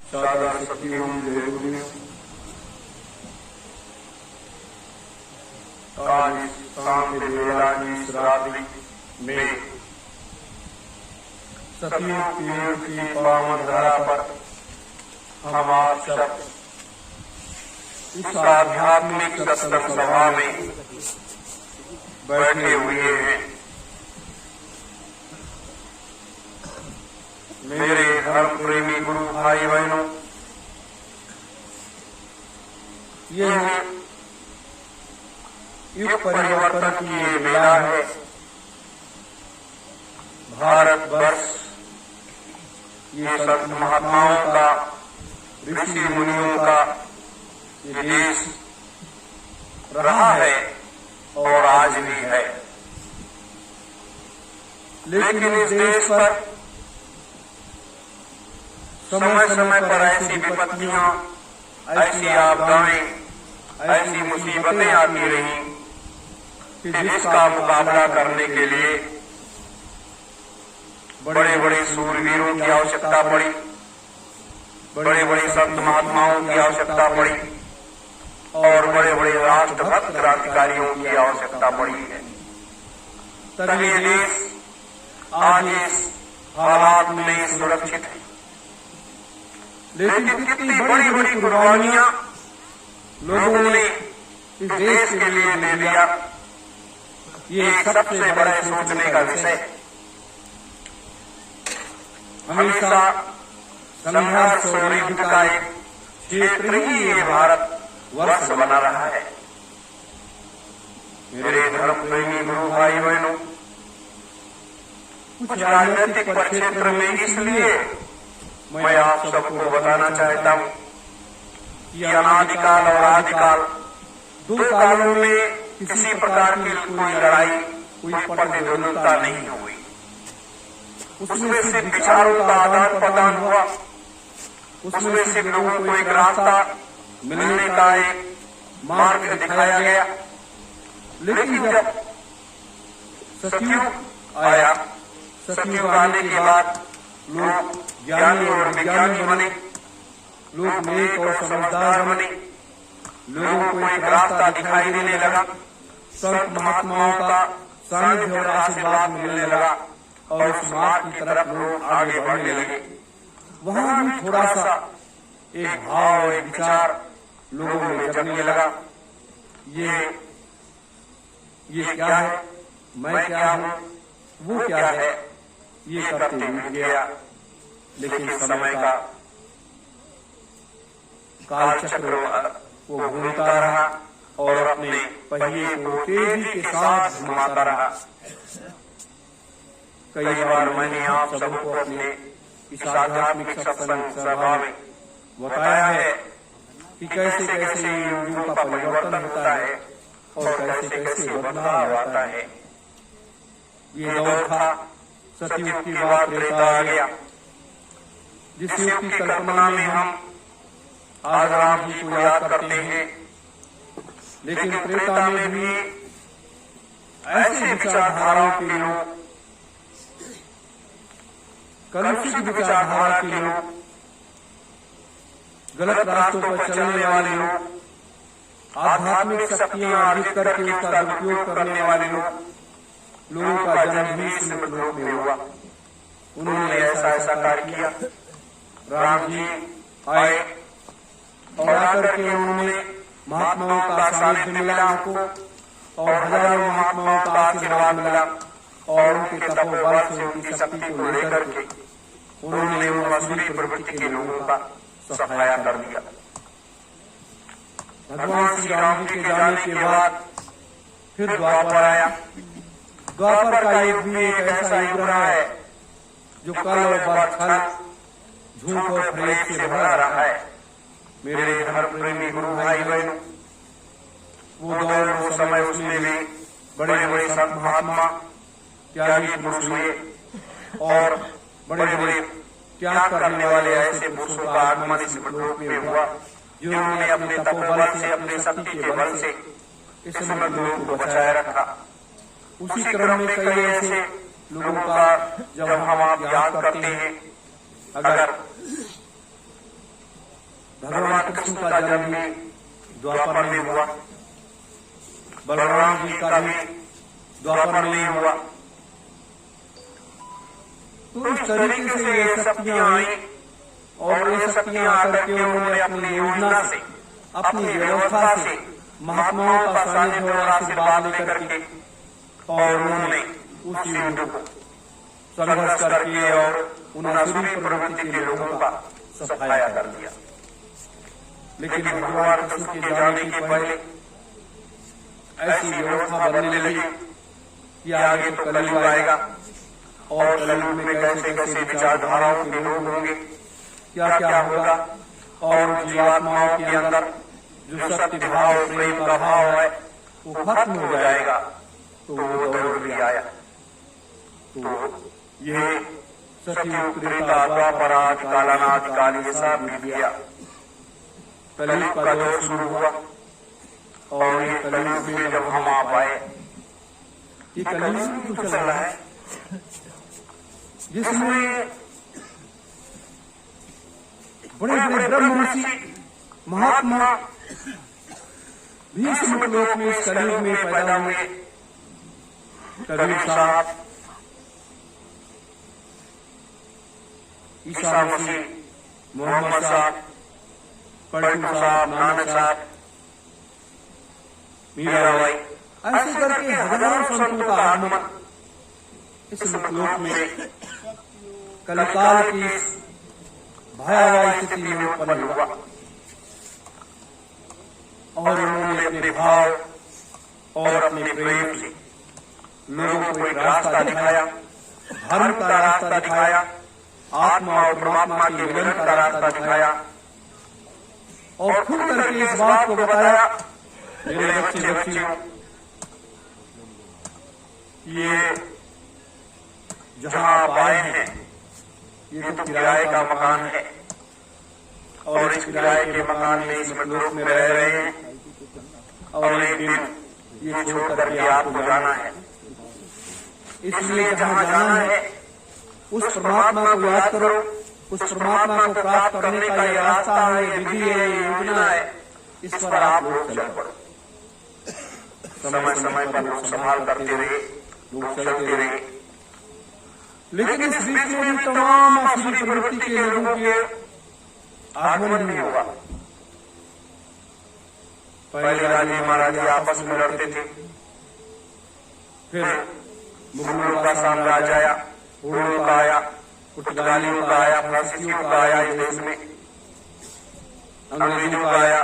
सादर सत्यों जय गुरुदेव। आज शाम के बेला की इस रात्रि में सतयुग की पावन धरा पर हम आप सब इस आध्यात्मिक सत्संग सभा में बैठे हुए हैं। मेरे धर्म प्रेमी गुरु भाई बहनों, ये युग परिवर्तन की ये बेला है। भारत वर्ष ये संत महात्माओं का, ऋषि मुनियों का ये देश रहा है और आज भी है। लेकिन इस देश पर समय समय पर ऐसी विपत्तियां, ऐसी आपदाएं, ऐसी मुसीबतें आती रही कि जिसका मुकाबला करने के लिए बड़े बड़े सूरवीरों की आवश्यकता पड़ी, बड़े बड़े संत महात्माओं की आवश्यकता पड़ी और बड़े बड़े राष्ट्रभक्त क्रांतिकारियों की आवश्यकता पड़ी है। तब ये देश आज इस हालात में सुरक्षित है। लेकिन कितनी बड़ी बड़ी कुर्बानियां लोगों ने इस देश के लिए दे दिया, ये सबसे बड़ा सोचने का विषय। हमेशा संघर्ष और युद्ध का एक क्षेत्र ही ये भारत वर्ष बना रहा है। मेरे धर्म प्रेमी गुरु भाई बहनों, कुछ राजनीतिक क्षेत्र में इसलिए मैं आप सबको बताना चाहता हूँ कि अनादिकाल और आदिकाल दो कालों में किसी प्रकार की कोई लड़ाई, कोई प्रतिद्वंद्विता नहीं हुई। उसमें से विचारों का आदान प्रदान हुआ, उसमें से लोगों को एक रास्ता मिलने का एक मार्ग दिखाया गया। लेकिन जब सतयुग आया, सतयुग आने के बाद लोग ज्ञानी और विज्ञानी बने, लोग नेक और समझदार बने, लोगों को एक रास्ता दिखाई देने लगा, संत महात्माओं का सानिध्य और आशीर्वाद मिलने लगा और उस मार्ग की तरफ लोग आगे बढ़ने लगे। वहां भी थोड़ा सा एक भाव, एक विचार लोगों में जगने लगा, ये क्या है, मैं क्या हूँ, वो क्या है, ये करते बीत गया। लेकिन समय का कालचक्र वो घूमता रहा और अपने पहिए को तेजी के साथ घुमाता रहा। कई बार मैंने आप सबको अपने इस आध्यात्मिक सत्संग सभा में बताया है कि कैसे कैसे युगों का परिवर्तन होता है और कैसे कैसे बदलाव आता है। ये दौर था सतयुग की बात, त्रेता आ गया, जिस युग की कल्पना में हम आज राम जी को याद करते हैं। लेकिन त्रेता में भी ऐसे विचारधाराओं के लोग, कलुषित विचारधारा के लोग, गलत रास्तों पर चलने वाले लोग, आध्यात्मिक शक्तियां अर्जित करके उसका दुरुपयोग करने वाले लोगों का जन्म भी इस लोक में हुआ। उन्होंने ऐसा कार्य किया। राम जी आए और आकर के उन्होंने महात्माओं का सानिध्य मिला उनको और हजारों महात्माओं का आशीर्वाद मिला और उनके तपोबल से, उनकी शक्ति को लेकर के उन्होंने उन असुरी प्रवृत्ति के लोगों का सफाया कर दिया। भगवान श्री राम जी के जाने के बाद फिर द्वापर आया। द्वापर का युग भी एक ऐसा युग रहा है जो कल और बल, झूठ और फरेब से भरा रहा है। मेरे धर्म प्रेमी गुरु भाई बहनों, वो दौर, वो समय, उसमें भी बड़े बड़े संत महात्मा, त्यागी पुरुष हुए और बड़े बड़े त्याग करने वाले ऐसे पुरुषों का आगमन इस लोक में हुआ, जिन्होंने अपने तपोबल से, अपने शक्ति के बल से इस समय लोगों को बचाए रखा। उसी क्रम में कई ऐसे लोगों का जब हम आप याद करते हैं, अगर भगवान कृष्ण का जन्म भी द्वापर में हुआ, बलराम जी का भी द्वापर में हुआ। तो इस तरीके से ये शक्तियां आई और ये शक्तियां आकर के उन्होंने अपनी योजना से, अपनी व्यवस्था से महात्माओं का सानिध्य और आशीर्वाद लेकर के और उन्होंने उस युद्ध को संघर्ष करके और उन असुरी प्रवृत्ति के लोगों का सफाया कर दिया। लेकिन भगवान कृष्ण के जाने के पहले ऐसी व्यवस्था बनने लगी कि आगे तो कलयुग आएगा और कलयुग में कैसे कैसे विचारधाराओं के लोग होंगे, क्या क्या होगा और जीवात्माओं के अंदर जो सत्य भाव प्रेम का भाव है वो खत्म हो जाएगा। तो वो दौर भी आया। तो ये सतयुग त्रेता द्वापर आदि कालानादि काल सब बीत गया। कलयुग का दौर शुरू हुआ और ये कलयुग में जब हम आ पाए, ये कलयुग तो चल रहा है जिसमें बड़े बड़े ब्रह्म ऋषि महात्मा भी इस लोक में इस कलयुग में पैदा हुए। कबीर साहब, ईसा मसीह, मोहम्मद साहब, पलटू साहब, नानक साहब, मीराबाई, ऐसे करके हजारों संतों का आगमन इस लोक में कलिकाल की भयावह स्थिति में उत्पन्न हुआ और उन्होंने अपने भाव और अपने प्रेम से लोगों को एक रास्ता दिखाया, धर्म का रास्ता दिखाया, आत्मा और परमात्मा के मिलन का रास्ता दिखाया और खुद करके इस बात को बताया, मेरे बच्चे बच्चियों, ये जहां आप आए हैं ये तो किराए का मकान है और इस किराए के मकान में इस लोक में रह रहे हैं और एक दिन ये छोड़ करके आपको जाना है। इसलिए जहां जाना है उस परमात्मा को याद करो, उस परमात्मा को प्राप्त करने का ये रास्ता है, ये विधि है, ये योजना है, इस पर आप लोग चल पड़ो। समय समय पर लोग संभाल करते रहे, लोग चलते रहे, लेकिन इस बीच में भी तमाम असुरी प्रवृत्ति के लोगों के आगमन नहीं हुआ। पहले राजे महाराजे आपस में लड़ते थे, फिर मुगलों का साम्राज्य आया, हुड़ों का आया, पुर्तगालियों का आया, फ्रांसीसियों का आया इस देश में, अंग्रेजों का आया।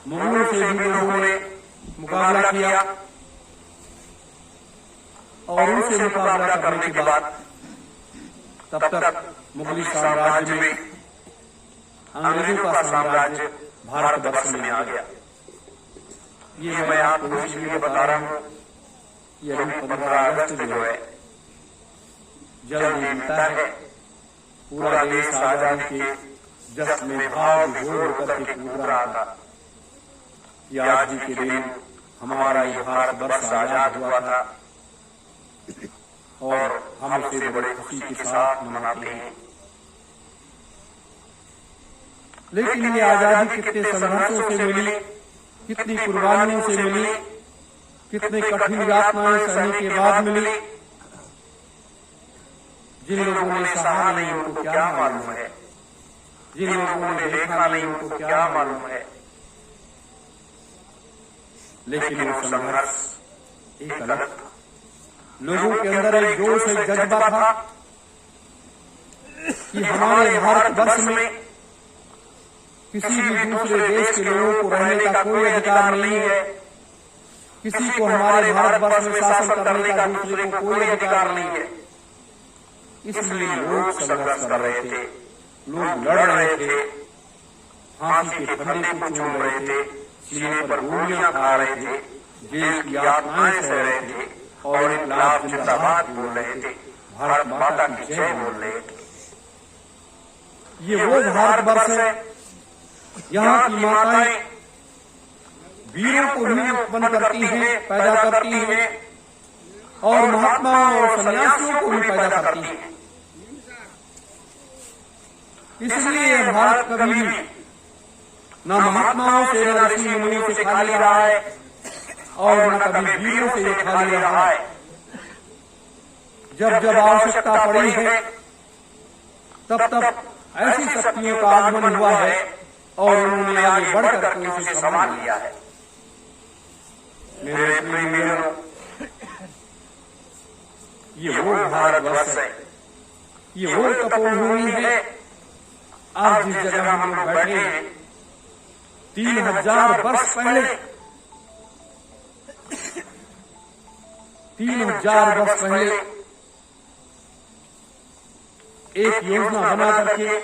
मुगलों से भी लोगों ने मुकाबला किया और उनसे मुकाबला करने के बाद तब तक मुगली साम्राज्य में अंग्रेजों का साम्राज्य भारतवर्ष में आ गया। ये मैं आपको इसलिए बता रहा हूँ, ये अभी 15 अगस्त जो है जल्द ही बीता है। पूरा देश आजादी के जश्न में भाव विभोर होकर के कूद रहा था। ये आज ही के दिन हमारा ये भारतवर्ष आजाद हुआ था और हम उसे बड़े खुशी के साथ मनाते हैं। लेकिन ये आजादी कितने संघर्षों से मिली, कितनी कुर्बानियों से मिली, कितने कठिन यातनाएं सहने के बाद मिली। जिन लोगों ने सहा नहीं उनको क्या मालूम है, जिन लोगों ने देखा नहीं उनको क्या मालूम है। लेकिन वो संघर्ष एक अलग था। लोगों के अंदर एक जोश, एक जज्बा था कि हमारे भारतवर्ष में किसी भी दूसरे देश के लोगों को रहने का कोई अधिकार नहीं है, किसी को हमारे भारतवर्ष में शासन करने का दूसरे को कोई अधिकार नहीं है। इसलिए लोग संघर्ष कर रहे थे, लोग लड़ रहे थे, फांसी के फंदे को चूम रहे थे, सीने पर गोलियां खा रहे थे, जेल की यातनाएं सह रहे थे और इनकलाब जिंदाबाद बोल रहे थे, भारत माता की जय बोल रहे थे। ये वो भारतवर्ष है, यहाँ की माताएं वीरों को भी उत्पन्न करती हैं, पैदा करती हैं और महात्माओं और सन्यासियों को भी पैदा करती हैं। इसलिए यह भारत कभी भी न महात्माओं से न ऋषि मुनियों से खाली रहा है और न कभी वीरों से ये खाली रहा है। जब जब आवश्यकता पड़ी है तब तब ऐसी शक्तियों का आगमन हुआ है और उन्होंने आगे बढ़कर के उसे संभाल लिया है। मेरे प्रिय, ये वो भारतवर्ष है, ये वो तपोभूमि है। आज जिस जगह हम लोग बैठे हैं 3000 वर्ष पहले, 3000 वर्ष पहले एक योजना बना करके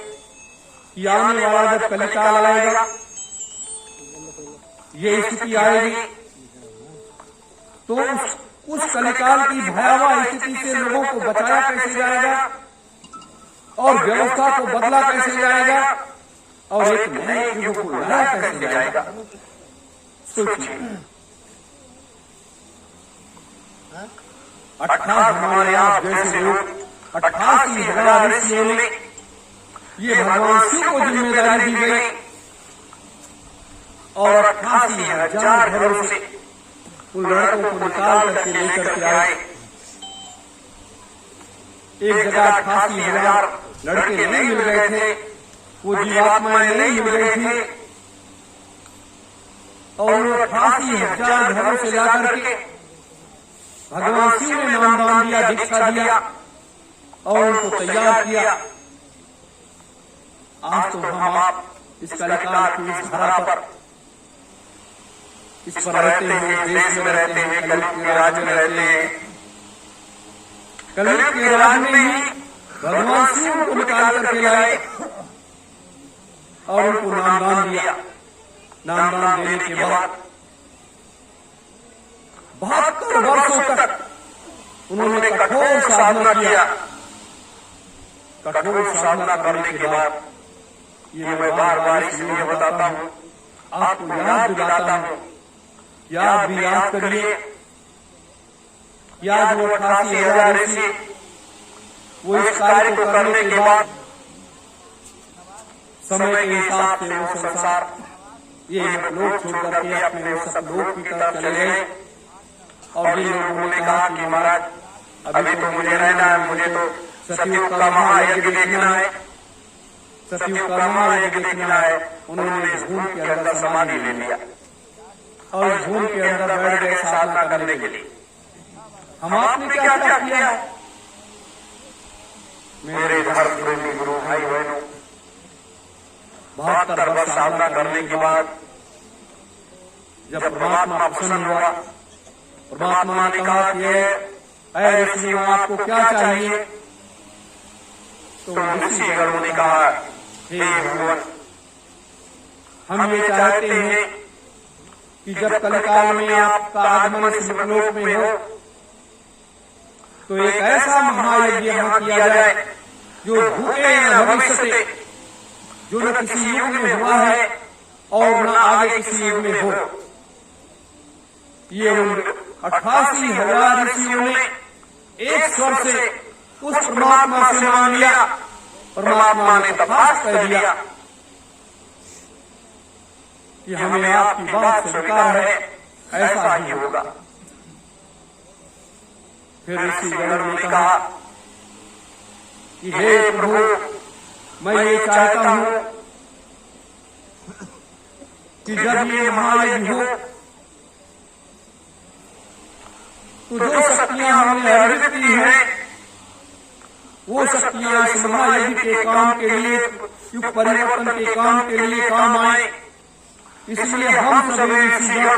कि आने वाला जब कलिकाल आएगा, ये स्थिति आएगी, तो उस कलिकाल की भयावह स्थिति से लोगों को बचाया कैसे जाएगा और व्यवस्था को बदला कैसे जाएगा और एक नए युग को लाया कैसे जाएगा। सोचिए, 18 हमारे आप जैसे लोग 88,000 ऋषियों ने ये भगवान शिव को जिम्मेदारी दी गई और 88,000 घरों से उन लड़कों को निकाल करके लेकर के आए। एक जगह 88,000 लड़के नहीं मिल गए थे, वो जीवात्माएं नहीं मिल गई थी और 88,000 घरों से लाकर के भगवान शिव ने नामदान दिया, दीक्षा दिया और उनको तैयार किया। आज तो हम आप इस कलिकाल की इस धरा पर, इस पर रहते हैं, इस देश में रहते हैं, कलयुग के राज में रहते हैं। कलयुग के राज में ही भगवान शिव को निकाल करके लाए और उनको नामदान दिया। नामदान देने के बाद 72 वर्षों तक उन्होंने कठोर साधना किया। कठोर साधना करने के बाद, ये मैं बार बार इसलिए बताता हूँ, आपको याद दिलाता हूँ, याद भी याद करिए। याद वो 88,000 ऋषि, वो इस कार्य को करने के बाद समय के हिसाब से वो संसार, ये लोग छोड़ करके अपने वो सब लोग की तरफ चले गए और ये लोगों ने कहा कि महाराज अभी तो मुझे रहना है, मुझे तो सतयुग का महायज्ञ देखना है, सतयुग का महायज्ञ देखना है। उन्होंने भूमि के अंदर समाधि ले लिया और भूमि के अंदर बैठ गए साधना करने के लिए। हम आपने क्या क्या किया है? मेरे धर्म प्रेमी गुरु भाई बहनों, 72 वर्ष साधना करने के बाद जब परमात्मा प्रसन्न हुआ, परमात्मा ने कहा कि ऐ ऋषि आपको क्या चाहिए? तो ऋषिगणों ने कहा, हे भगवान, हम ये चाहते हैं कि जब कलिकाल में आपका आगमन इस लोक में हो तो एक ऐसा महायज्ञ यहाँ किया जाए जो भूते न भविष्य से, जो न किसी युग में हुआ है और न आगे किसी युग में हो। ये 88,000 ऋषियों ने एक स्वर से उस परमात्मा से मांग लिया। परमात्मा ने तथास्तु कह दिया कि हमें आपकी बात स्वीकार है, ऐसा ही होगा। फिर ऋषिगण ने कहा कि हे प्रभु, मैं ये चाहता हूं कि जब ये महायज्ञ हो तो जो शक्तियां हमने अर्जित की हैं, वो शक्तियां इस महायज्ञ के काम के लिए, युग परिवर्तन के काम के लिए काम आए। इसलिए हम सभी ऋषिगण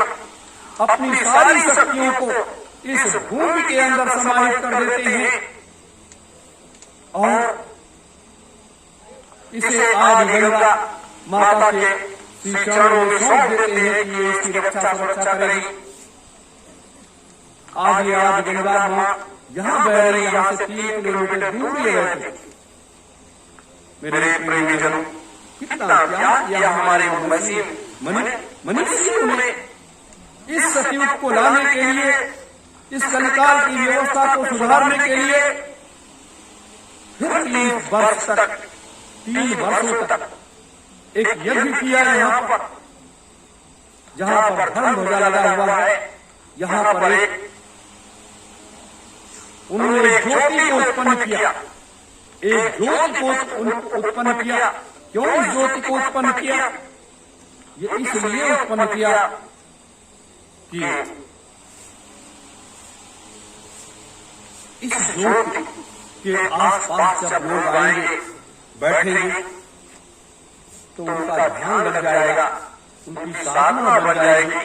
अपनी सारी शक्तियों को इस भूमि के अंदर समाहित कर देते हैं और इसे आदि गंगा माता के श्री चरणों में सौंप देते हैं कि ये इसकी रक्षा सुरक्षा करेगी। आज ये आदि गंगा मां यहाँ बह रही, यहाँ से 3 किलोमीटर दूर ही रहते। मेरे प्रेमी जनों, कितना प्यार किया हमारे मनुष्यों ने इस सतयुग को लाने के लिए, इस कलिकाल की व्यवस्था को सुधारने के लिए फिर 30 वर्ष तक 3 वर्षों तक एक यज्ञ किया यहाँ पर, जहाँ पर धर्म ध्वजा लगा हुआ है। यहाँ पर एक उन्होंने ज्योति को उत्पन्न किया, एक ज्योति को उत्पन्न किया। क्यों इस ज्योति को उत्पन्न किया? ये इसलिए उत्पन्न किया कि इस ज्योति के आसपास जब लोग आएंगे, बैठेंगे, तो उनका ध्यान लग जाएगा, उनकी साधना बढ़ जाएगी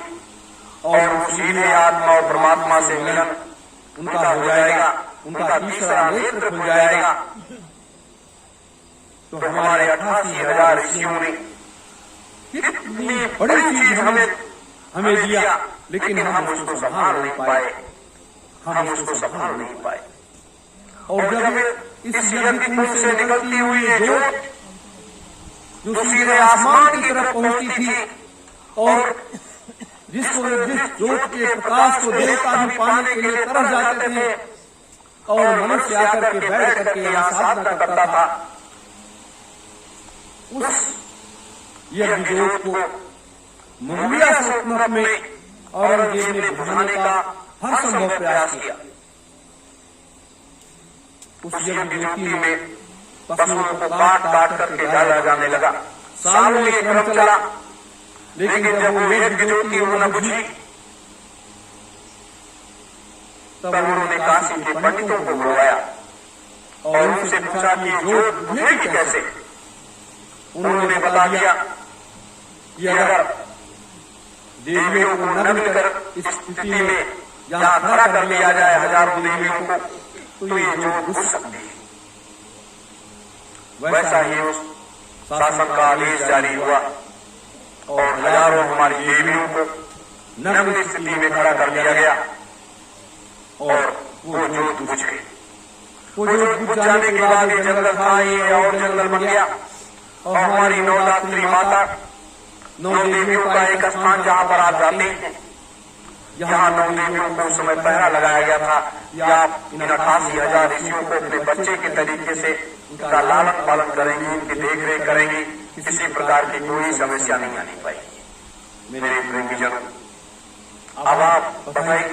और सीधे आत्मा और परमात्मा से मिलन उनका हो जाएगा, उनका तीसरा नेत्र खुल जाएगा। तो हमारे 88,000 ऋषियों ने कितनी बड़ी चीज हमें दिया, लेकिन हम उसको संभाल नहीं पाए, हम उसको संभाल नहीं पाए। और जब इस यज्ञ कुंड से निकलती हुई ज्योत जो सीधे आसमान की तरफ पहुंचती थी, और जिस ज्योत के प्रकाश को देवता भी पाने के लिए तरस जाते थे, और मनुष्य आकर के बैठ करके यहाँ साधना करता था, उस यज्ञ ज्योत को मुगलिया सल्तनत में औरंगजेब ने बुझाने का हर संभव प्रयास किया। उस यज्ञ ज्योति में पशुओं को काट काट करके डाला जाने लगा। सालों ये क्रम चला, लेकिन जब वो यज्ञ ज्योति न बुझी, तब उन्होंने काशी के पंडितों को बुलवाया और उनसे पूछा कि ज्योत बुझेगी कैसे। उन्होंने बता दिया कि अगर देवियों को नग्न कर इस स्थिति में यहाँ खड़ा कर दिया जाए, हजारों देवियों को, तो ये ज्योत बुझ सकती है। वैसा ही उस शासन का आदेश जारी हुआ और हजारों हमारी देवियों को नग्न स्थिति में खड़ा कर दिया गया और वो ज्योत बुझ गई। वो ज्योत बुझ जाने के बाद जंगल था, ये और जंगल बन गया, और हमारी नवरात्रि माता, 9 देवियों का एक स्थान जहाँ पर आप जाते हैं, यहाँ 9 देवियों को उस समय पहरा लगाया गया था कि आप इन 88,000 ऋषियों को अपने बच्चे के तरीके से उनका लालन पालन करेंगे, उनकी देख रेख करेंगे, किसी प्रकार की कोई समस्या नहीं आनी पाएगी। मेरे प्रेमीजन, अब आप बताइए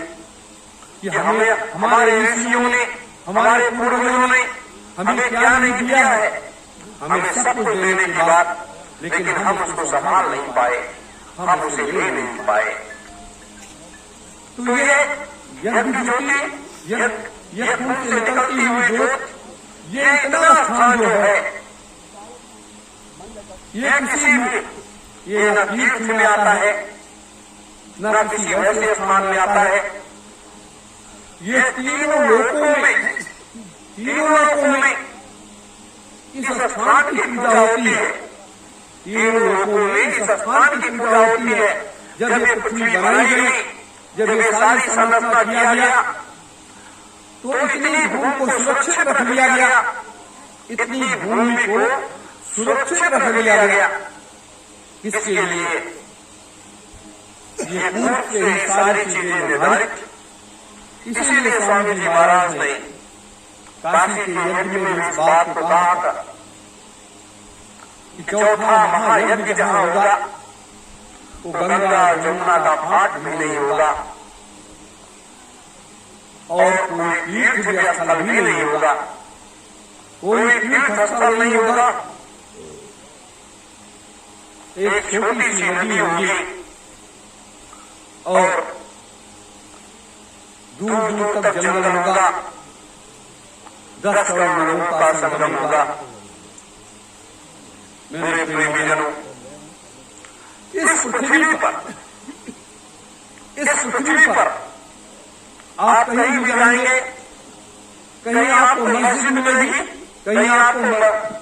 कि हमें हमारे ऋषियों ने, हमारे पूर्वजों ने हमें क्या नहीं दिया है। हमें सब कुछ देने की बात, लेकिन हम उसको संभाल नहीं पाए, हम उसे ले नहीं पाए। तो ये यज्ञ ज्योति, यज्ञ कुंड से निकलती हुई ज्योत, ये इतना स्थान जो है, ये किसी में, ये न तीर्थ में आता है, न किसी ऐसे स्थान में आता है। ये तीनों लोकों में इस स्थान की पूजा होती है। तीनों लोकों में इस स्थान की पूजा होती है। जब ये पृथ्वी बनाई गई, जब ये सारी संरचना किया गया, तो इतनी भूमि को सुरक्षित रख लिया गया, इतनी भूमि को सुरक्षित रख लिया गया। किसके लिए? ये पूर्व से ही सारी चीजें निर्धारित। इसीलिए स्वामी जी महाराज ने काशी के यज्ञ में इस बात को कहा था कि चौथा महायज्ञ जहाँ होगा, वो गंगा जमुना का घाट भी नहीं होगा और कोई तीर्थ स्थल भी नहीं होगा, कोई तीर्थ स्थल नहीं होगा। एक छोटी सी नदी होगी और दूर दूर तक जंगल होगा, 10 करोड़ लोगों का संगम होगा। मेरे प्रेमीजनों, इस पृथ्वी पर आप कहीं भी जाएंगे, कहीं आपको मस्जिद मिलेगी, कहीं आपको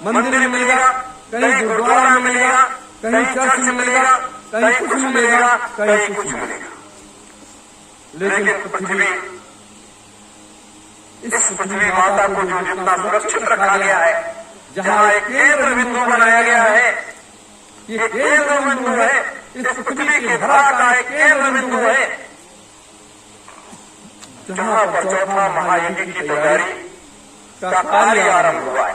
मंदिर मिलेगा, कहीं गुरुद्वारा मिलेगा, कहीं चर्च मिलेगा, कहीं कुछ मिलेगा, कहीं कुछ मिलेगा। लेकिन पृथ्वी, इस पृथ्वी माता को जो जितना सुरक्षित रखा गया है, जहाँ एक केंद्र बिंदु बनाया गया है, ये केंद्र बिंदु है, इस पृथ्वी की धरा का एक केंद्र बिंदु है, जहाँ पर चौथा महायज्ञ की तैयारी का कार्य आरंभ हुआ है।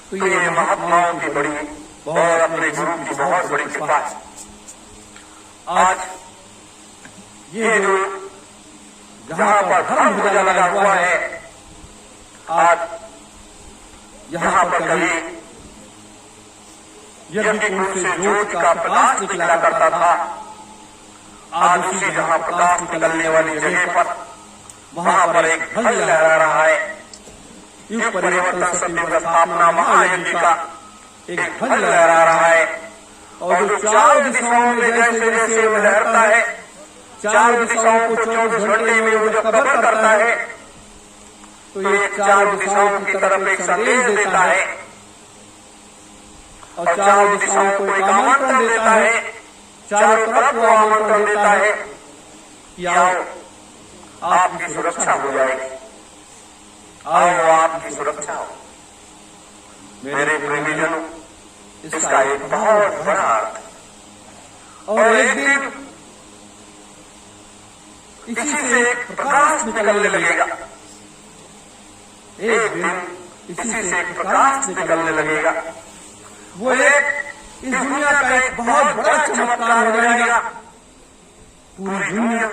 तो ये महात्माओं की बड़ी बहुत अपने गुरु की बहुत बड़ी कृपा है। आज ये जो जहाँ पर धर्म ध्वजा लगा हुआ है, आज यहाँ पर कभी यज्ञ कुंड से ज्योत का प्रकाश निकला करता था, आज उसी जहाँ प्रकाश निकलने वाली जगह पर वहाँ पर एक ध्वज लहरा रहा है। युग परिवर्तन सत्युग स्थापना महायज्ञ का एक ध्वज लहरा रहा है, और जो चारों दिशाओं में जैसे जैसे वो लहरता है, चारों दिशाओं को 24 घंटे में वो जो कवर करता है, तो ये चारों दिशाओं की तरफ एक संदेश देता है, और चारों दिशाओं को एक आमंत्रण देता है, चारों तरफ वो आमंत्रण देता है कि आओ आपकी सुरक्षा हो जाएगी, आओ आपकी सुरक्षा हो। मेरे प्रेमीजनों, इसका एक बहुत बड़ा अर्थ, और एक दिन इसी से एक प्रकाश निकलने लगेगा, एक दिन इसी से एक प्रकाश निकलने लगेगा। वो एक इस दुनिया का एक बहुत बड़ा चमत्कार हो जाएगा, पूरी दुनिया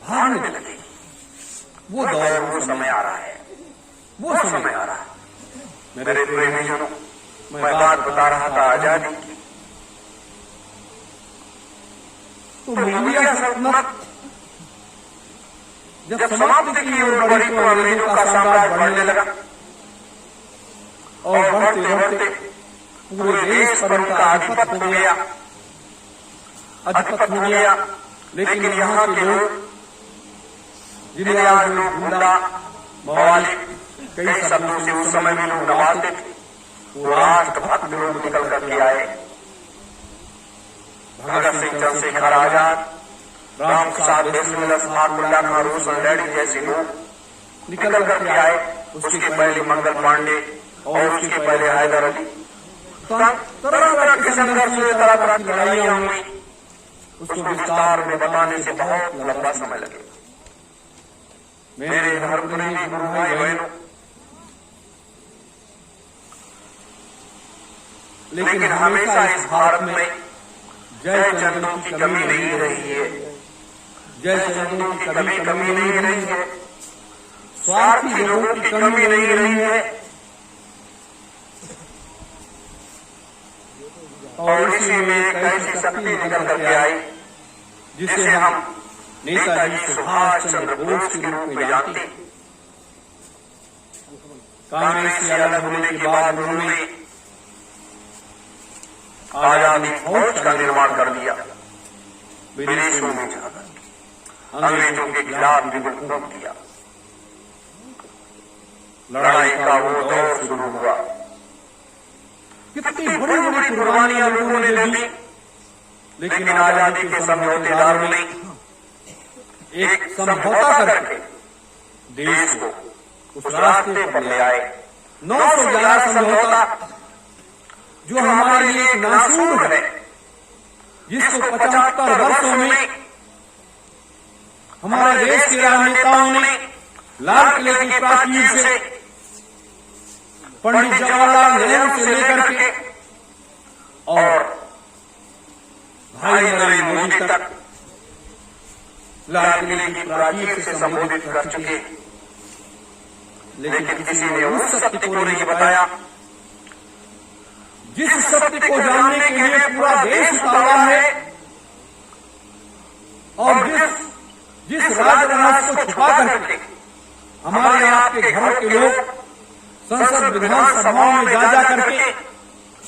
भागने लगेगी। वो दौर, वो समय आ रहा है, वो समय आ रहा है। मेरे प्रेमीजनों, मैं बात बता रहा था आजादी की, तो मीडिया सल्तनत जब समाप्ति की ओर बढ़ी तो अंग्रेजों का साम्राज्य बढ़ने लगा, और बढ़ते बढ़ते पूरे देश पर उनका आधिपत्य हो गया, अधिपत्य हो गया। लेकिन यहाँ के लोग, जिन्हें आज लोग गुंडा, मवाली कई शब्दों से उस समय में लोग नवाजते थे, वो राष्ट्रभक्त लोग निकल करके आए। भगत सिंह, चंद्रशेखर आजाद, राम प्रसाद बिस्मिल, फातुल्लाह खान रोशन लैडी जैसे लोग निकल करके आए। उसके पहले मंगल पांडे और उसके पहले हैदर अली। तरह तरह के संघर्ष हुए, तरह तरह की लड़ाइयां हुई। उसको विस्तार में बताने से बहुत लंबा समय लगेगा। मेरे धर्म प्रेमी गुरु भाई बहनों, लेकिन हमेशा इस भारत में जय चंदनों की कमी नहीं रही है, जय चंदनों की कभी कमी नहीं रही है, स्वार्थी लोगों की कमी नहीं रही है। और इसी में एक ऐसी शक्ति निकल करके आई जिसे हम नेताजी सुभाष चंद्र बोस के रूप में जानते। कांग्रेस से अलग होने के बाद उन्होंने आजादी फौज का निर्माण कर दिया, विदेशों में जाकर अंग्रेजों के खिलाफ विद्रोह किया। लड़ाई का वो दौर शुरू हुआ। कितनी बड़ी बड़ी कुर्बानियां लोगों ने दी, लेकिन आजादी के समझौतेदारों ने एक समझौता करके देश को उस रास्ते पर ले आए। 911 समझौता, जो हमारे लिए एक नासूर है, जिसको 75 वर्षों में हमारे देश के राजनेताओं ने लाल किले की प्राचीर से पंडित जवाहरलाल नेहरू से लेकर के और भाई नरेंद्र मोदी तक लाल किले की प्राचीर से संबोधित कर चुके, लेकिन किसी ने उस सत्य को नहीं बताया जिस सत्य को जानने के लिए पूरा देश उतावला है, और जिस राज रहस्य को छुपा करके हमारे आपके घरों के लोग संसद विधानसभाओं में जा करके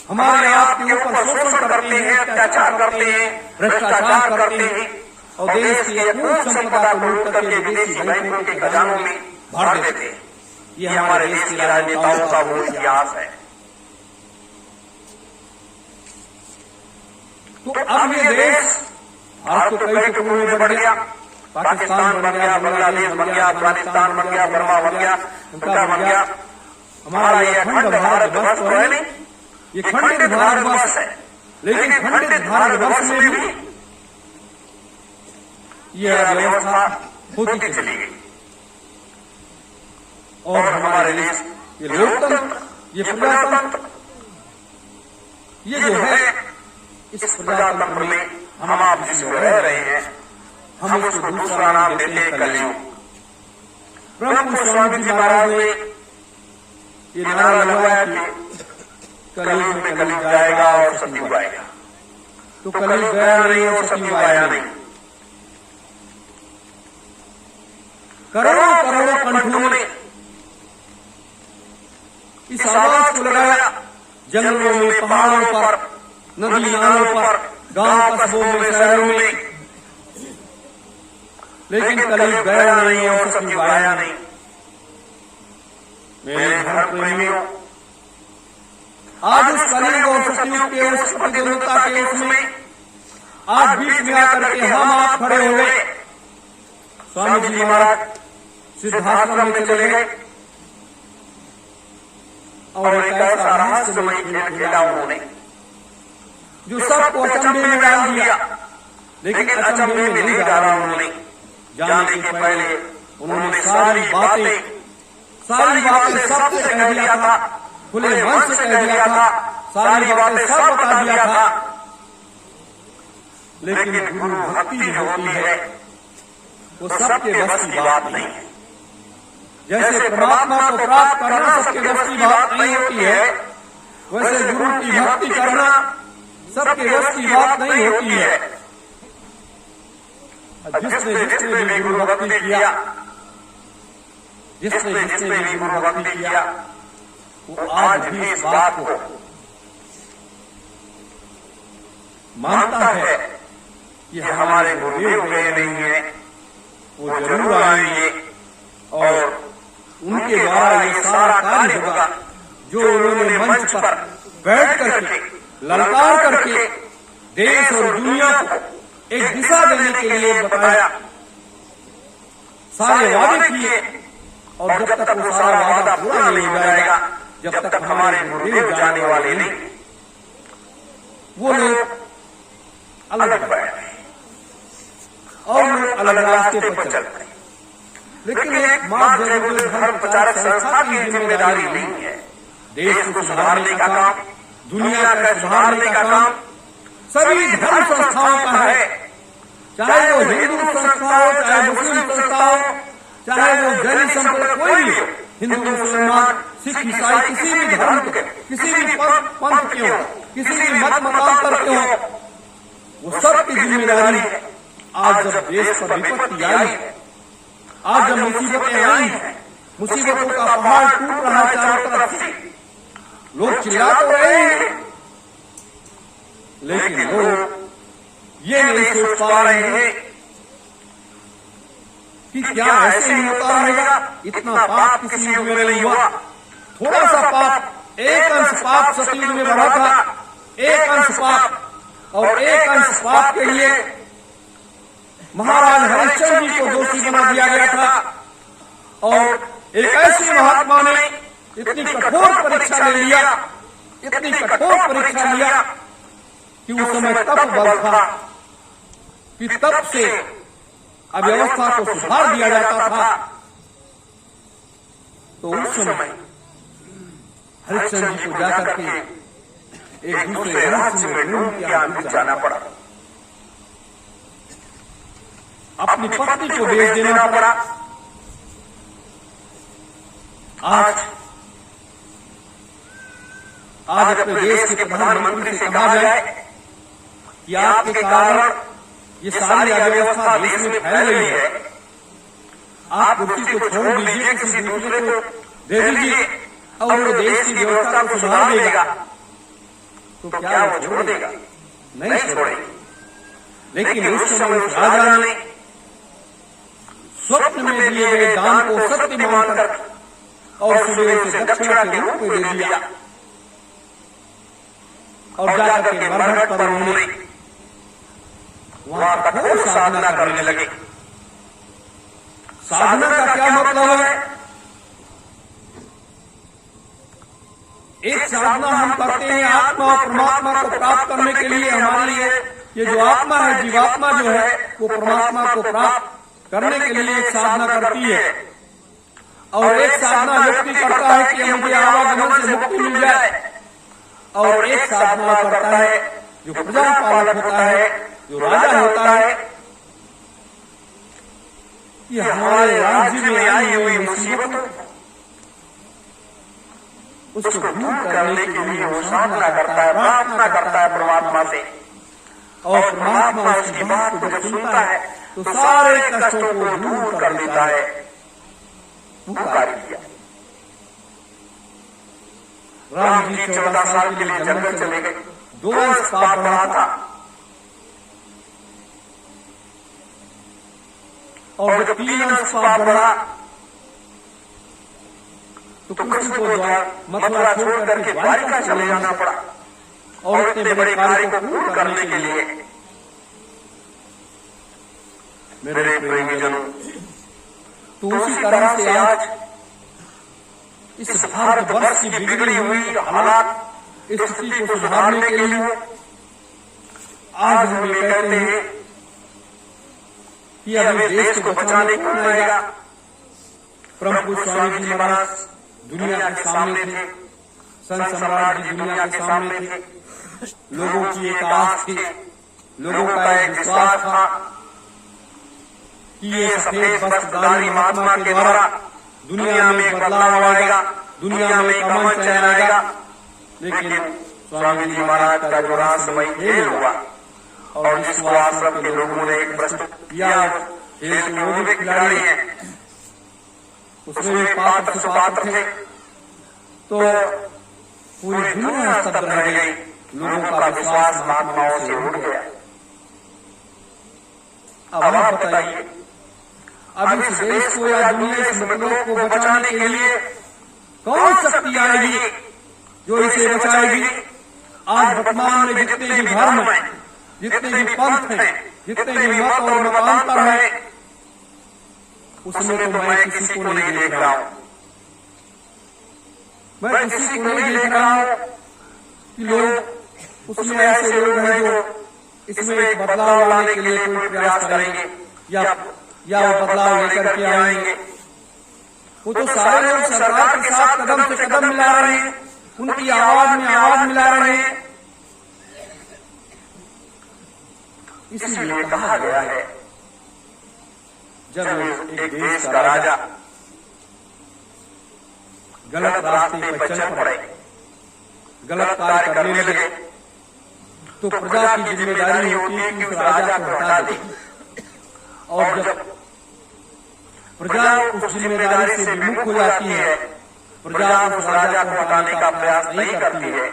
हमारे आपके ऊपर शोषण करते हैं, अत्याचार करते हैं, भ्रष्टाचार करते हैं, और देश की अपूर्व संपदा को लूट करके विदेशी बैंकों के खजानों में भर देते हैं। ये हमारे देश के राजनेताओं का वो इतिहास है। तो अब ये देश, भारत तो कई टुकड़ों में बढ़ गया, पाकिस्तान बन गया, बांग्लादेश बन गया, अफगानिस्तान बन गया, बर्मा बन गया, उनका बन गया। हमारा ये अखंड भारतवर्ष तो है नहीं, ये खंडित भारतवर्ष है, लेकिन खंडित भारतवर्ष में भी यह व्यवस्था होती चली गई। और हमारे देश ये लोकतंत्र ये प्रजातंत्र, ये जो है, इस प्रजातंत्र में हम आप जिसमें रह रहे हैं, हम उसको दूसरा नाम देते हैं कलयुग। ब्रह्म स्वामी जी महाराज ने ये नारा लगवाया कि कलयुग में कलयुग जाएगा और सतयुग आएगा। तो कलयुग गया नहीं और सतयुग आया नहीं। करोड़ों करोड़ों कंठों ने इस आवाज को लगाया, जंगलों में, पहाड़ों पर, नदी नालों पर, गांव कस्बों में, शहरों में, लेकिन कलयुग गया नहीं और सतयुग आया नहीं। मेरे धर्म प्रेमियों, आज उस कलयुग और सतयुग के उस प्रतिद्वंदता के उसमें आज बीच में आकर के हम आप खड़े हो गए। स्वामी जी महाराज सिद्धाश्रम में चले गए और एक ऐसा रहस्यमय खेल खेला उन्होंने जो सबको अचंभे में डाल दिया। लेकिन अचंभे में नहीं डाला उन्होंने, जाने के पहले उन्होंने सारी बातें सबसे कह दिया था, खुले मन से कह दिया था, सारी बातें सब बता दिया था। लेकिन गुरु भक्ति जो होती है वो सबके बस की बात नहीं है। जैसे परमात्मा को प्राप्त करना सबके बस की बात नहीं होती है, वैसे गुरु की भक्ति करना सबके बस की बात नहीं होती है। जिसने भी गुरु भक्ति किया, जिसने भी गुरु भक्ति किया, वो आज भी इस बात को मानता है कि हमारे गुरुदेव गए नहीं है, वो जरूर आएंगे और उनके द्वारा ये सारा कार्य होगा जो उन्होंने मंच पर बैठ करके ललकार करके देश और दुनिया को एक दिशा देने के लिए बताया, सारे वादे किए। और जब तक वो सारा वादा पूरा नहीं हो जाएगा, जब तक हमारे गुरुदेव जाने वाले नहीं, वो लोग अलग बढ़ गए और लोग अलग रास्ते पर चल पड़े। लेकिन एक माँ जगत धर्म प्रचारक संस्था की जिम्मेदारी नहीं है। देश को सुधारने का काम, दुनिया का सुधारने का काम सभी धर्म संस्थाओं का है, चाहे वो हिंदू संस्था हो, चाहे मुस्लिम संस्था हो, चाहे वो जैन संप्रदाय कोई भी हो, हिंदू मुसलमान सिख ईसाई किसी भी धर्म के, किसी भी पंथ के हो, किसी भी मत मतांतर के हो, वो सबकी जिम्मेदारी है। आज जब देश पर विपत्ति आई है, आज जब मुसीबतें आई हैं, मुसीबतों का पहाड़ टूट रहा है चारों तरफ से, लोग चिल्ला तो रहे हैं, लेकिन लोग ये नहीं सोच पा रहे हैं कि क्या ऐसे ही होता रहेगा। इतना पाप किसी युग में नहीं हुआ। थोड़ा सा पाप, एक अंश पाप सतयुग में बढ़ा था, एक अंश पाप, और एक अंश पाप के लिए महाराज हरिश्चंद्र जी को दोषी बना दिया गया था। और एक ऐसे महात्मा ने इतनी कठोर परीक्षा ले लिया, इतनी कठोर परीक्षा लिया कि उस समय तप बल था कि तप से अव्यवस्था को सुधार दिया जाता था। तो उस समय हरिश्चंद्र जी को जाकर के एक दूसरे रहस्य में ढूंढ के आगे जाना पड़ा, अपनी पत्नी को बेच देना पड़ा। आज अपने देश के प्रधानमंत्री से कहा जाए कि आपके कारण ये सारी अव्यवस्था देश में फैल रही है, आप कुर्सी को छोड़ दीजिए, किसी दूसरे को दे दीजिए और वो देश की व्यवस्था को सुधार देगा, तो क्या वो छोड़ देगा? नहीं छोड़ेगा। लेकिन उस समय उस राजा ने स्वप्न में दिए गए दान को सत्य मानकर और सुबह से दक्षिणा के रूप में दे दिया और जाकर के मरघट पर उन्होंने वहां कठोर साधना करने लगे। साधना का क्या मतलब है? एक साधना हम करते हैं आत्मा और परमात्मा को प्राप्त करने के लिए। हमारे लिए ये जो आत्मा है, जीवात्मा जो है, वो परमात्मा को प्राप्त करने के लिए एक साधना करती है। और एक साधना व्यक्ति करता है कि मुझे आवागमन से मुक्ति मिल जाए, और एक साधना करता है जो प्रजा पालक होता है, जो राजा होता है, कि हमारे राज्य में आई हुई मुसीबतों उसको दूर करने के लिए वो साधना करता है, प्रार्थना करता है परमात्मा से, और परमात्मा उसकी बात को जब सुनता है तो सारे कष्टों को दूर कर देता है। पुकार किया। राम जी 14 साल के लिए जंगल चले गए, 2 वर्ष पाप बढ़ा था, और जब 3 वर्ष पाप बढ़ा तो कृष्ण को मथुरा छोड़ करके द्वारिका चले जाना पड़ा, और इतने बड़े कार्य को पूर्ण करने के लिए। मेरे प्रेमीजनों, तो उसी तरह से आज इस भारतवर्ष की बिगड़ी हुई हालात स्थिति को सुधारने के लिए आज हम ये कहते हैं कि अभी देश को बचाने कौन आएगा। प्रभु स्वामी जी महाराज दुनिया के सामने थे, संत सम्राट जी दुनिया के सामने थे, लोगों की एक आस थी, लोगों का एक विश्वास था कि ये सफेद वस्त्रधारी महात्मा के द्वारा दुनिया में बदलाव आएगा, दुनिया में एक अमन चैन आएगा। लेकिन स्वामी जी महाराज का जो रहस्यमय खेल हुआ, और जिस आश्रम के लोगों ने एक प्रस्तुत किया, खेल के वो भी खिलाड़ी हैं, उसमें भी पात्र सुपात्र थे, तो पूरी दुनिया स्तब्ध रह गई, लोगों का विश्वास महात्माओं से उठ गया। अब आप बताइए, अब इस देश को या दुनिया इस मतलोक को बचाने के लिए कौन शक्ति आएगी जो इसे बचाएगी। आज वर्तमान में जितने भी धर्म हैं, जितने भी पंथ हैं, जितने भी मत और मतांतर हैं, उसमें तो मैं किसी को नहीं देख रहा हूं। मैं किसी को नहीं देख रहा हूं कि लोग उसमें ऐसे लोग हैं जो इसमें एक बदलाव लाने के लिए कोई प्रयास करेंगे या वो बदलाव लेकर के आएंगे। वो तो सारे लोग सरकार के साथ कदम से कदम मिला रहे हैं, उनकी आवाज में आवाज मिला रहे हैं। इसलिए कहा गया है, जब एक देश का राजा गलत रास्ते पर चल पड़े, गलत कार्य करने लगे, तो प्रजा की जिम्मेदारी होती है कि उस राजा को हटा दे। और जब प्रजा उस जिम्मेदारी से विमुख हो जाती है, प्रजा उस राजा को हटाने का प्रयास नहीं करती है,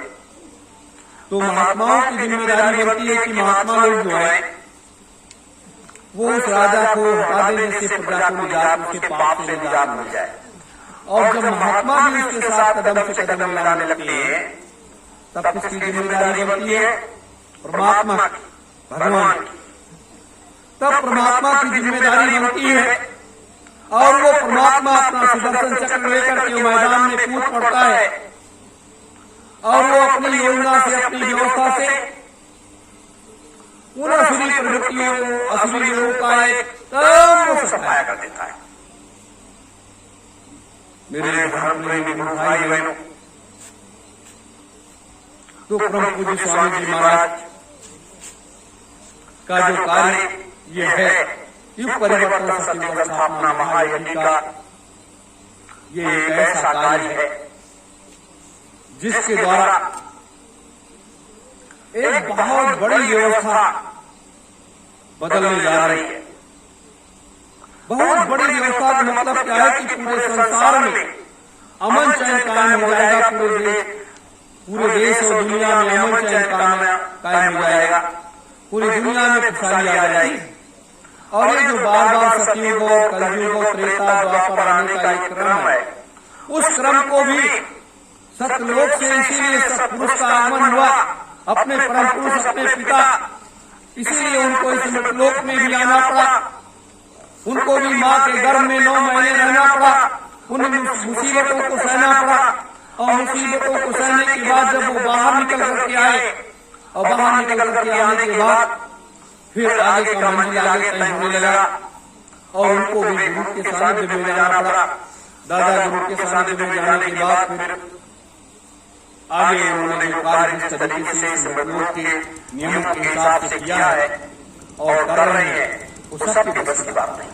तो महात्माओं की जिम्मेदारी बनती है कि महात्मा लोग जो है वो उस राजा को हटा दें, जिससे प्रजा को निजात, उसके पाप से निजात मिल जाए। और जब महात्मा भी उसके साथ कदम से कदम मिलाने लगते हैं, तब किसकी जिम्मेदारी बनती है? परमात्मा की, भगवान की। तब परमात्मा की जिम्मेदारी बनती है, और वो परमात्मा अपना सुदर्शन चक्र लेकर के मैदान में कूद पड़ता है, और वो अपनी योजना से, अपनी व्यवस्था से उन असुरी प्रवृत्तियों, असुरी लोगों का एक सफाया कर देता है। मेरे धर्म प्रेमी भाई बहनों, तो परम पूज्य स्वामी जी महाराज का जो कार्य ये है, युग परिवर्तन सत्युग स्थापना महायज्ञ का ये एक ऐसा कार्य है जिसके द्वारा एक बहुत बड़ी व्यवस्था बदलने जा रही है। बहुत बड़ी व्यवस्था का मतलब क्या है कि पूरे संसार में अमन चैन कायम हो जाएगा। पूरे देश और दुनिया में अमन चैन कायम हो जाएगा। पूरी दुनिया में खुशहाली आ जाएगी। और ये जो बार बार सतयुग और कलयुग और त्रेता द्वापर आने का एक क्रम है, उस क्रम को भी सतलोक से इसीलिए सतपुरुष का आगमन हुआ, अपने परम पुरुष, अपने पिता, इसीलिए उनको इस लोक में भी आना पड़ा। उनको भी माँ के गर्भ में 9 महीने रहना पड़ा, उन मुसीबतों को सहना पड़ा। और मुसीबतों को सहने के बाद जब वो बाहर निकल करके आए, और बाहर निकल करके आने के बाद फिर आगे का मंजिल आगे तय होने लगा, और उनको भी गुरु के सानिध्य में जाना पड़ा। दादा गुरु के सानिध्य में जाने के बाद फिर आगे उन्होंने जो कार्य जिस तरीके से इस ब्रह्मलोक के नियमों के हिसाब से किया है और कर रहे हैं, वो सबके बस की बात नहीं।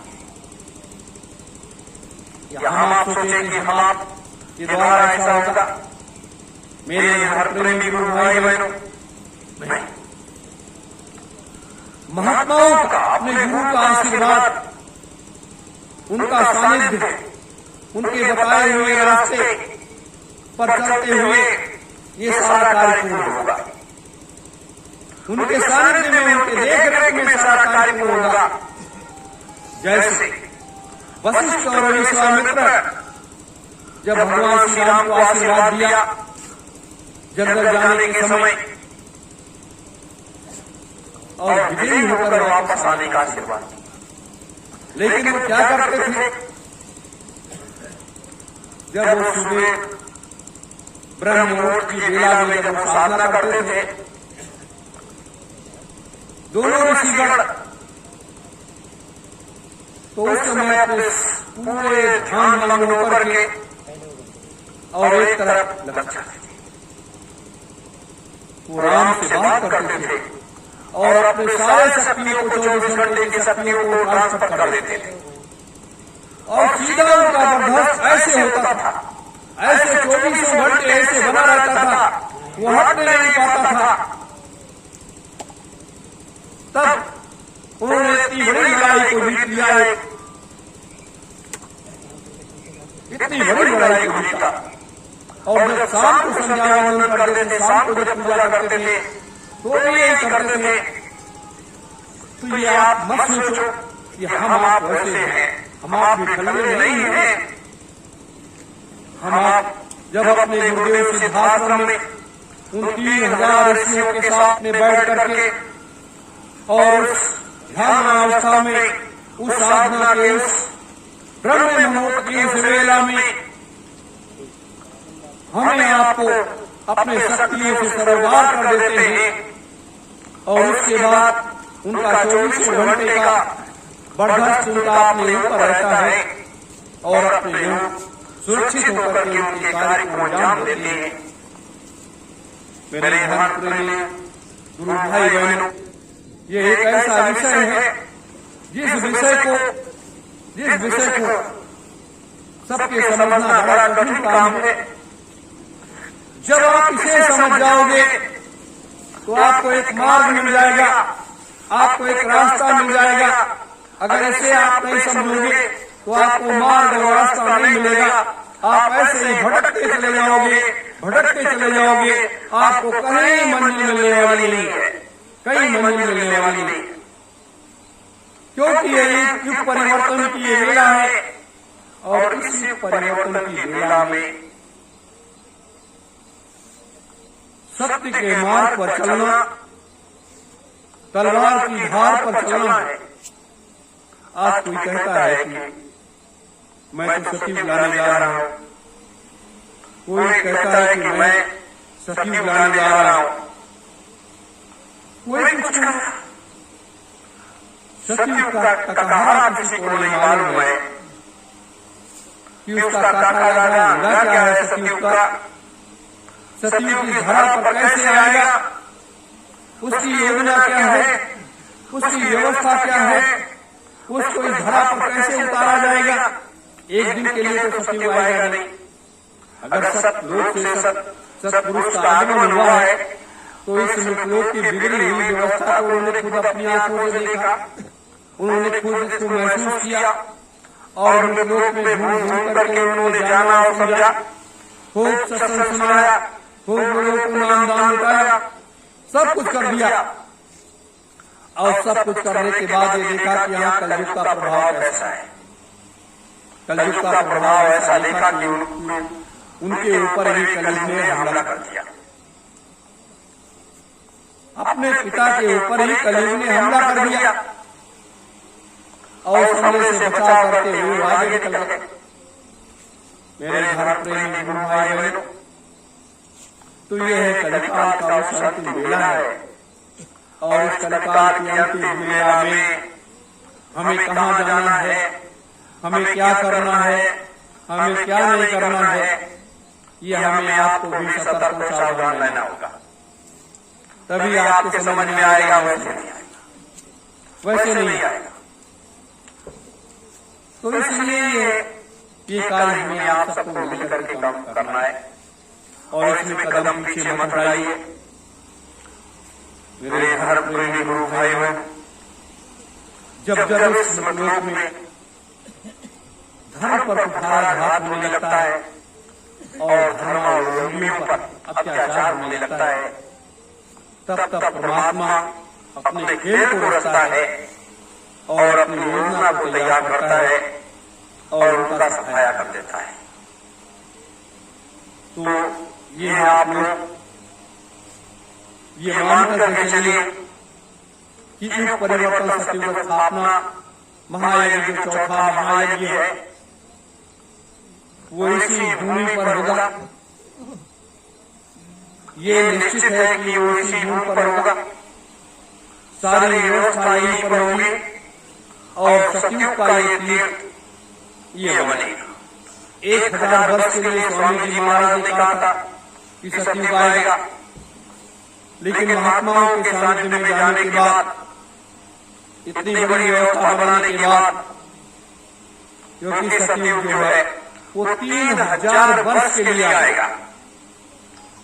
हम आप सोचे कि हम आप के द्वारा ऐसा होगा, मेरे हर प्रेमी गुरु भाई बहनों, नहीं। महात्माओं का, अपने गुरु का आशीर्वाद, उनका सानिध्य, उनके बताए हुए रास्ते पर चलते हुए ये सारा कार्य पूर्ण होगा। उनके सानिध्य में, उनके देख रेख में सारा कार्य पूर्ण होगा। जैसे वशिष्ठ और विश्वामित्र जब भगवान श्री राम को आशीर्वाद दिया जंगल जाने के समय और विजयी होकर वापस आने का आशीर्वाद, लेकिन वो क्या करते थे, जब वो सुबह ब्रह्म मुहूर्त की बेला में जब वो साधना करते थे, दोनों ऋषिगण तो उस समय अपने पूरे ध्यान मग्न होकर के और एक तरफ लग जाते थे, वो राम से बात करते थे और अपने सारे शक्तियों को 24 घंटे की शक्तियों को ट्रांसफर कर देते थे और सीधा उनका बर्दाश्त ऐसे होता था, ऐसे 24 घंटे ऐसे बना रहता था, वो हटने नहीं पाता था। तब उन्होंने इतनी बड़ी लड़ाई को जीत लिया है, इतनी बड़ी लड़ाई को जीता। और जब शाम को संध्यावंदन करते थे, शाम को जब पूजा करते थे, तो यही करते थे। तो ये आप मत सोचो कि हम आप वैसे हैं, हम आप विठल्ले नहीं हैं। हम आप जब अपने गुरुदेव सिद्धाश्रम में उन 3000 ऋषियों के साथ में बैठ करके और उस ध्यान अवस्था में, उस साधना के उस ब्रह्म मुहूर्त की उस वेला में हमें आपको अपने शक्तियों से सरोकार कर देते हैं और उसके बाद उनका 24 घंटे का बर्दाश्त उनका अपने ऊपर रहता है और अपने लोग सुरक्षित होकर के उनके कार्य को अंजाम देते हैं। मेरे धर्म प्रेमी गुरु भाई बहनों, ये एक ऐसा विषय है जिस विषय को सबके समझना बड़ा कठिन काम है। जब आप इसे समझ जाओगे तो आपको एक मार्ग मिल जाएगा, आपको एक रास्ता मिल जाएगा। अगर इसे आप नहीं समझोगे तो आपको मार्ग और रास्ता नहीं मिलेगा। आप ऐसे ही भटकते चले जाओगे, आपको कहीं मंजिल मिलने वाली नहीं है, कहीं मंजिल मिलने वाली नहीं, क्योंकि ये युग परिवर्तन की ये वेला है और इस युग परिवर्तन की वेला में सत्य के मार्ग पर चलना, तलवार की धार पर चलना है। आज कोई कहता है कि मैं तो सतयुग लाने जा रहा हूं, कोई कहता है कि मैं सतयुग लाने जा रहा हूं, कोई कुछ कहता। सतयुग का कटहरा किसी को नहीं मालूम है कि उसका काटा लगा क्या है। सतयुग का, सतयुग की धरा पर कैसे आएगा, उसकी योजना क्या है, उसकी व्यवस्था क्या है, उसको इस धरा पर कैसे उतारा जाएगा। एक दिन के लिए तो सतयुग आएगा नहीं। अगर सतलोक से सतपुरुष का आगमन हुआ है तो इस लोक की बिगड़ी हुई व्यवस्था को उन्होंने खुद अपनी आंखों से देखा, उन्होंने खुद इसको महसूस किया और उन लोक में ढूंढ करके उन्होंने जाना और समझा, खूब सत्संग सुनाया, खूब लोगों को नाम दान लुटाया, सब कुछ कर दिया। और सब कुछ करने के बाद ये देखा कि यहाँ कलयुग का प्रभाव कैसा है। कलयुग का प्रभाव ऐसा देखा कि उनके ऊपर ही कलयुग ने हमला कर दिया। अपने पिता के ऊपर ही कलयुग ने हमला कर दिया और हमले से बचाव करते हुए आगे निकल गए। मेरे धर्म प्रेमी गुरु भाई बहनों, तो यह है कलिकाल का उस अंतिम वेला है और इस कलिकाल की अंतिम वेला में हमें कहाँ जाना है, हमें क्या करना है, हमें क्या नहीं करना है, ये हमें आपको भी सतर्क और सावधान रहना होगा, तभी आपके समझ में आएगा, वैसे नहीं आएगा। तो इसलिए ये कार्य हमें आप सबको मिलकर के काम करना है और इसमें कदम पीछे मत हटाइए। मेरे धर्म प्रेमी गुरु भाई बहन, जब जब इस लोक में धर्म पर कुठाराघात होने लगता है और धर्मावलंबियों पर अत्याचार होने लगता है, तब तब परमात्मा अपने खेल को रचता है और अपनी योजना को तैयार करता है और उनका सफाया कर देता है। तो ये आप लोग ये मानकर के चलिए कि युग परिवर्तन सतयुग स्थापना महायज्ञ जो चौथा महायज्ञ है वो इसी भूमि पर होगा। ये निश्चित है कि वो इसी भूमि पर होगा, सारी व्यवस्था यहीं पर होगी और सतयुग का ये तीर्थ ये बनेगा। 1000 वर्ष के लिए स्वामी जी महाराज ने कहा था कि सतयुग आएगा, लेकिन महात्माओं के सानिध्य में जाने के बाद, इतनी बड़ी व्यवस्था बनाने के बाद, क्योंकि सतयुग जो है वो 3000 वर्ष के लिए आएगा,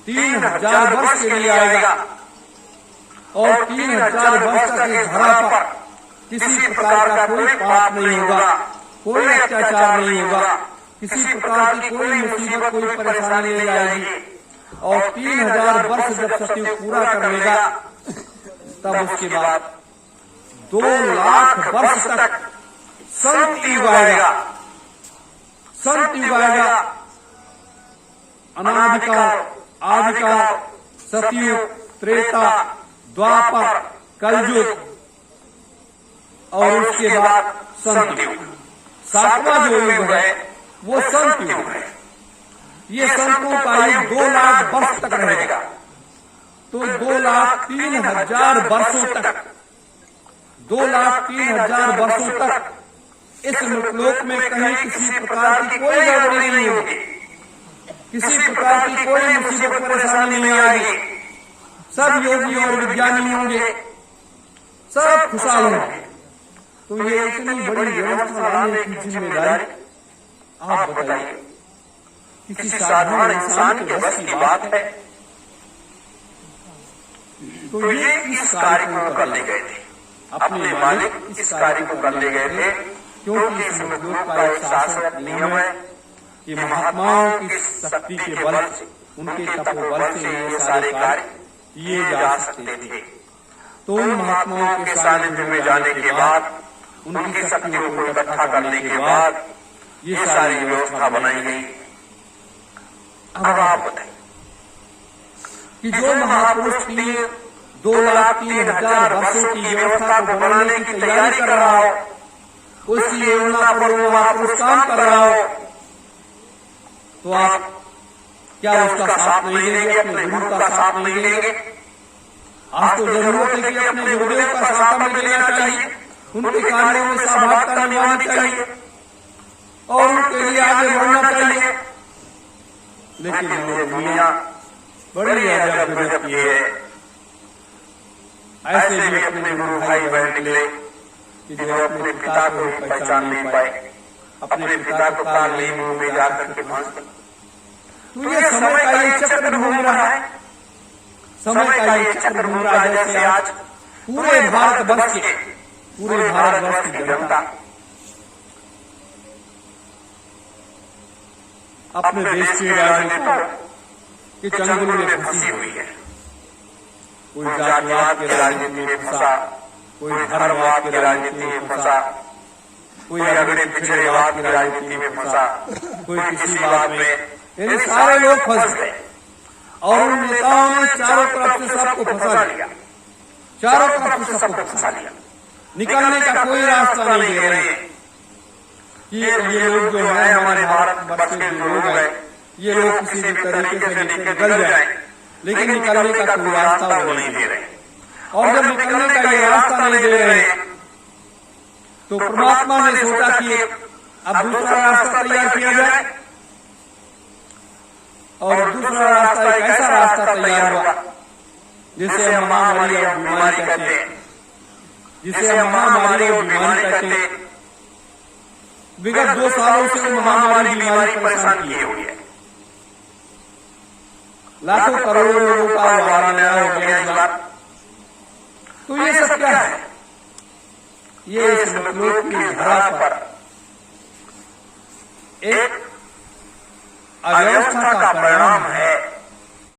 3000 वर्ष के लिए आएगा और 3000 वर्ष तक इस धरा पर किसी प्रकार का कोई पाप नहीं होगा, कोई अत्याचार नहीं होगा, किसी प्रकार की कोई मुसीबत कोई परेशानी नहीं आएगी। और 3000 वर्ष जब सतयुग पूरा कर लेगा तब उसके बाद 2 लाख वर्ष तक संत युग आएगा। संत युग आएगा, अनादिकाल, आदिकाल, सतयुग, त्रेता, द्वापर, कलयुग और उसके बाद संत युग। 7वां जो युग है वो संत युग है। ये संतों का युग 2 लाख वर्ष तक रहेगा। तो 2,03,000 वर्षों तक, 2,03,000 वर्षों तक इस लोक में कहीं किसी प्रकार की कोई गड़बड़ी नहीं होगी, किसी प्रकार की कोई मुसीबत परेशानी नहीं आएगी। सब योगी और विज्ञानी होंगे, सब खुशहाल होंगे। तो ये इतनी बड़ी व्यवस्था लाने की जिम्मेदारी आप बताइए किसी साधारण इंसान के बस की बात है? तो ये इस कार्य को कर ले गए थे, अपने मालिक इस कार्य को कर ले गए थे, क्योंकि इस लोक का एक शासक नियम है कि महात्माओं की शक्ति के बल से, उनके तपोबल से ये सारे कार्य किए जा सकते थे। तो उन महात्माओं के सानिध्य में जाने के बाद, उनकी शक्तियों को इकट्ठा करने के बाद ये सारी व्यवस्था बनाई गई। अब आप बताइए कि जो महापुरुष 2,03,000 वर्षों की व्यवस्था को बनाने की तैयारी कर रहा हो, उसी योजना पर वो महापुरुष काम कर रहा हो, तो आप क्या उसका साथ नहीं देंगे, अपने गुरु का साथ नहीं देंगे? आज तो जरूरत है कि अपने गुरुदेव का साथ हमें देना चाहिए, उनके कार्यों में सहभागिता निभानी चाहिए और उनके लिए आगे बढ़ना चाहिए। लेकिन हमारे दुनिया बड़ी अजब गजब की है। ऐसे भी अपने गुरु भाई बहन निकले कि जो अपने पिता को पहचान नहीं पाए, अपने पिता को काल नहीं मुंह में जाकर के फांस। तो ये समय का ये चक्र घूम रहा है, समय का ये चक्र घूम रहा है। जैसे आज पूरे भारतवर्ष की जनता अपने देश के राजनीतियों के चंगुल में फंसी हुई है। कोई जातिवाद की राजनीति में फंसा, कोई धर्मवाद की राजनीति में फंसा, कोई अगड़े पिछड़ेवाद की राजनीति में फंसा, कोई किसी बात में। इन सारे लोग फंस गए और उन नेताओं ने चारों तरफ से सबको फंसा लिया, चारों तरफ से सबको फंसा लिया। निकलने का कोई रास्ता नहीं दे रहे हैं। ये लोग जो है हमारे भारत के जो लोग हैं, ये लोग किसी भी तरीके से निकल जाए, लेकिन निकलने का कोई रास्ता वो नहीं दे रहे। और जब निकलने का ये रास्ता नहीं दे रहे, तो परमात्मा ने सोचा कि अब दूसरा रास्ता तैयार किया जाए, और दूसरा रास्ता एक ऐसा रास्ता तैयार हुआ जिसे हम महामारी और बीमारी कहते हैं, जिसे हम महामारी और बीमारी कहते हैं। विगत 2 सालों से महामारी बीमारी परेशान किए हुई है। लाखों करोड़ों लोगों का वारा हो गया इस बार। तो ये सब क्या है? ये इस मखलूक की धरा पर एक अव्यवस्था का परिणाम है।